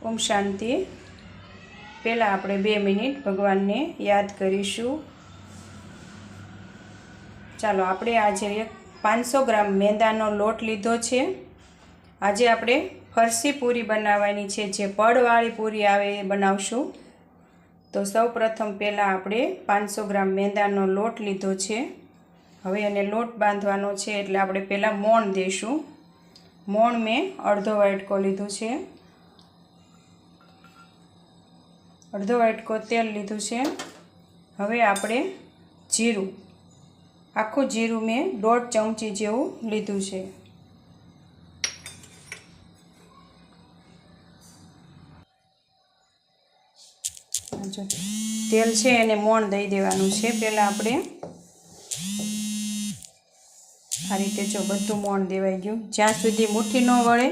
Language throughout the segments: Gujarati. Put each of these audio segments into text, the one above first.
ओम शांति। पहला આપણે 2 મિનિટ ભગવાનને યાદ કરીશું। ચાલો આપણે આજે 500 ગ્રામ મેંદાનો લોટ લીધો છે। આજે આપણે ફરસી પૂરી બનાવવાની છે, જે પડવાળી પૂરી આવે એ બનાવશું। તો સૌપ્રથમ પહેલાં આપણે 500 ગ્રામ મેંદાનો લોટ લીધો છે। હવે એને લોટ બાંધવાનો છે, એટલે આપણે પહેલાં મોણ દઈશું। મોણ મેં અડધો વાટકો લીધું છે, અડધો વાટકો તેલ લીધું છે। હવે આપણે જીરું, આખું જીરું મેં 1.5 ચમચી જેવું લીધું છે। તેલ છે એને મોણ દઈ દેવાનું છે। પહેલાં આપણે આ રીતે જો બધું મોણ દેવાઈ ગયું, જ્યાં સુધી મુઠ્ઠી ન વળે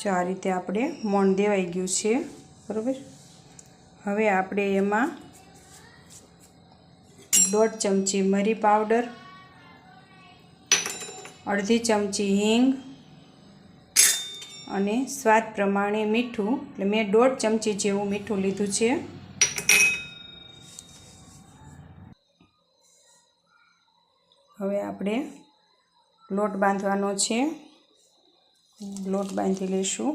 જો આ રીતે આપણે મોણ દેવાઈ ગયું છે, બરાબર। હવે આપણે એમાં 1.5 ચમચી મરી પાવડર, અડધી ચમચી હિંગ અને સ્વાદ પ્રમાણે મીઠું, એટલે મેં 1.5 ચમચી જેવું મીઠું લીધું છે। હવે આપણે લોટ બાંધવાનો છે, લોટ બાંધી લઈશું।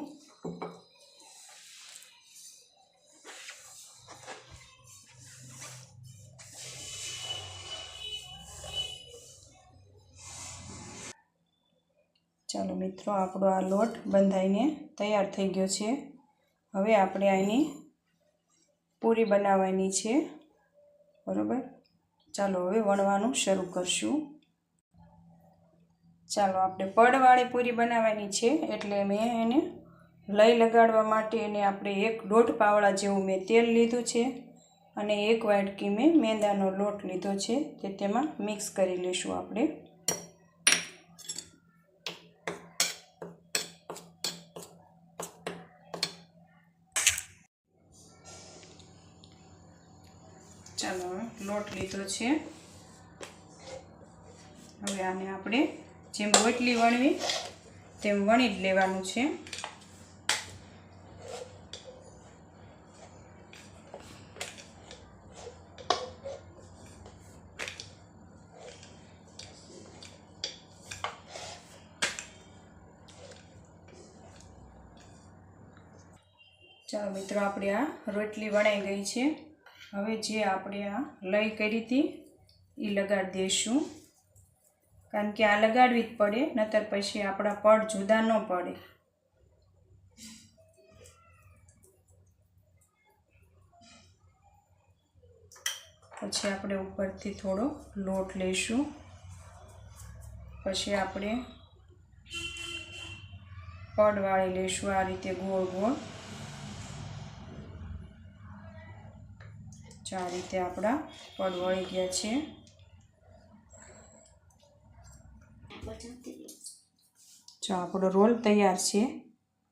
ચાલો મિત્રો, આપણો આ લોટ બંધાઈને તૈયાર થઈ ગયો છે। હવે આપણે આની પૂરી બનાવવાની છે, બરાબર। ચાલો હવે વણવાનું શરૂ કરશું। ચાલો આપણે પડવાળી પૂરી બનાવવાની છે, એટલે મેં એને લઈ લગાડવા માટે એને આપણે 1.5 પાવડા જેવું મેં તેલ લીધું છે અને 1 વાટકી મેં મેંદાનો લોટ લીધો છે, તે તેમાં મિક્સ કરી લઈશું આપણે। ચાલો લોટ લીધો છે, હવે આને આપણે જેમ રોટલી વણવી તેમ વણી જ લેવાનું છે। ચાલો મિત્રો, આપણે આ રોટલી વણાઈ ગઈ છે। હવે જે આપણે આ લઈ કરી હતી એ લગાડી દઈશું, કારણ કે આ લગાડવી જ પડે, નહીતર પછી આપણા પડ જુદા ન પડે। પછી આપણે ઉપરથી થોડો લોટ લઈશું, પછી આપણે પડ વાળી લઈશું આ રીતે ગોળ ગોળ। આ રીતે આપણા પડ વળી ગયા છે। જો આપણો રોલ તૈયાર છે।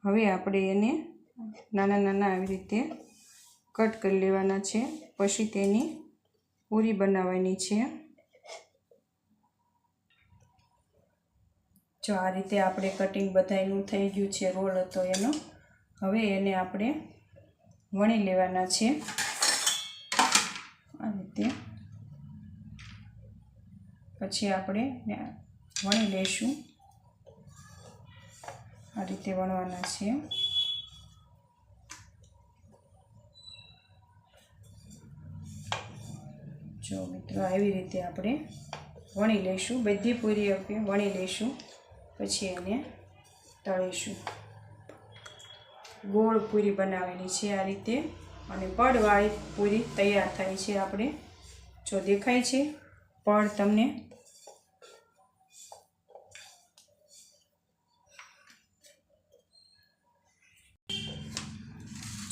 હવે આપણે એને નાના નાના આવી રીતે કટ કરી લેવાના છે, પછી તેની પૂરી બનાવવાની છે। જો આ રીતે આપણે કટિંગ બધાયનું થઈ ગયું છે, રોલ હતો એનો। હવે એને આપણે વણી લેવાના છે આ રીતે, પછી આપણે વણી લઈશું, આ રીતે વણવાના છે। જો મિત્રો, આવી રીતે આપણે વણી લઈશું, બધી પૂરી આપણે વણી લઈશું, પછી એને તળીશું। ગોળ પૂરી બનાવવાની છે આ રીતે, અને પડવાળી પૂરી તૈયાર થાય છે આપણે। જો દેખાય છે પડ તમને?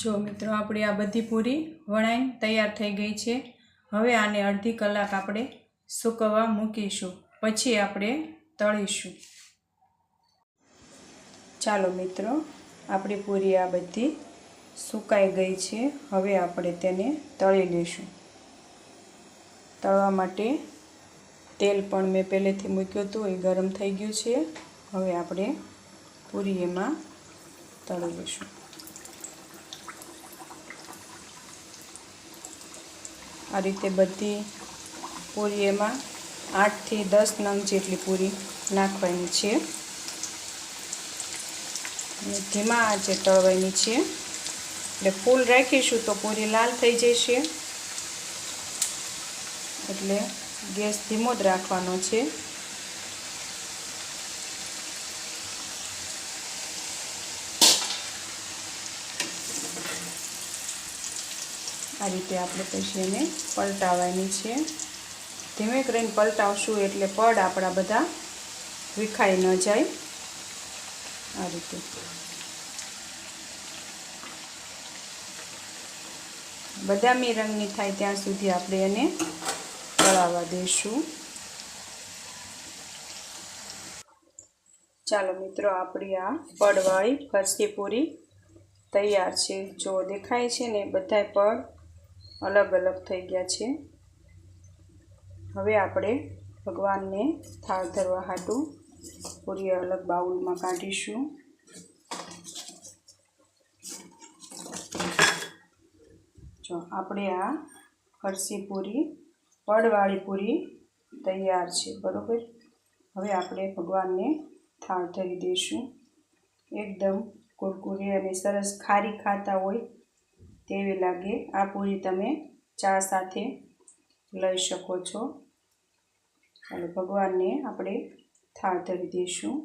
જો મિત્રો, આપણી આ બધી પૂરી વણાઈ તૈયાર થઈ ગઈ છે। હવે આને અડધી કલાક આપણે સૂકવવા મૂકીશું, પછી આપણે તળીશું। ચાલો મિત્રો, આપણી પૂરી આ બધી સુકાઈ ગઈ છે. હવે આપણે તેને તળી લઈશું. તળવા માટે તેલ પણ મેં પહેલેથી મૂક્યું હતું, એ ગરમ થઈ ગયું છે. હવે આપણે પૂરી એમાં તળી લઈશું. આ રીતે બધી પૂરી એમાં 8 થી 10 નંગ જેટલી પૂરી નાખવાની છે અને ધીમા આંચે તળવાની છે. એટલે ફૂલ રાખીશું તો પૂરી લાલ થઈ જશે, એટલે ગેસ ધીમો જ રાખવાનો છે. આ રીતે આપણે પછી એને પલટાવવાની છે. ધીમે કરીને પલટાવશું એટલે પડ આપણા બધા વિખાઈ ન જાય. આ રીતે બદામી રંગની થાય ત્યાં સુધી આપણે એને તળાવવા દઈશું. ચાલો મિત્રો, આપણી આ પડવાળી ફરસી પૂરી તૈયાર છે. જો દેખાય છે ને, બધા પડ અલગ અલગ થઈ ગયા છે. હવે આપણે ભગવાનને થાળ ધરવા હાટું પૂરી અલગ બાઉલમાં કાઢીશું. જો આપણે આ ફરસી પૂરી પડવાળી પૂરી તૈયાર છે, બરોબર. હવે આપણે ભગવાનને થાળ ધરી દઈશું. એકદમ કુરકુરી અને સરસ ખારી ખાતા હોય તેવી લાગે. આ પૂરી તમે ચા સાથે લઈ શકો છો. ચાલો ભગવાનને આપણે થાળ ધરી દઈશું.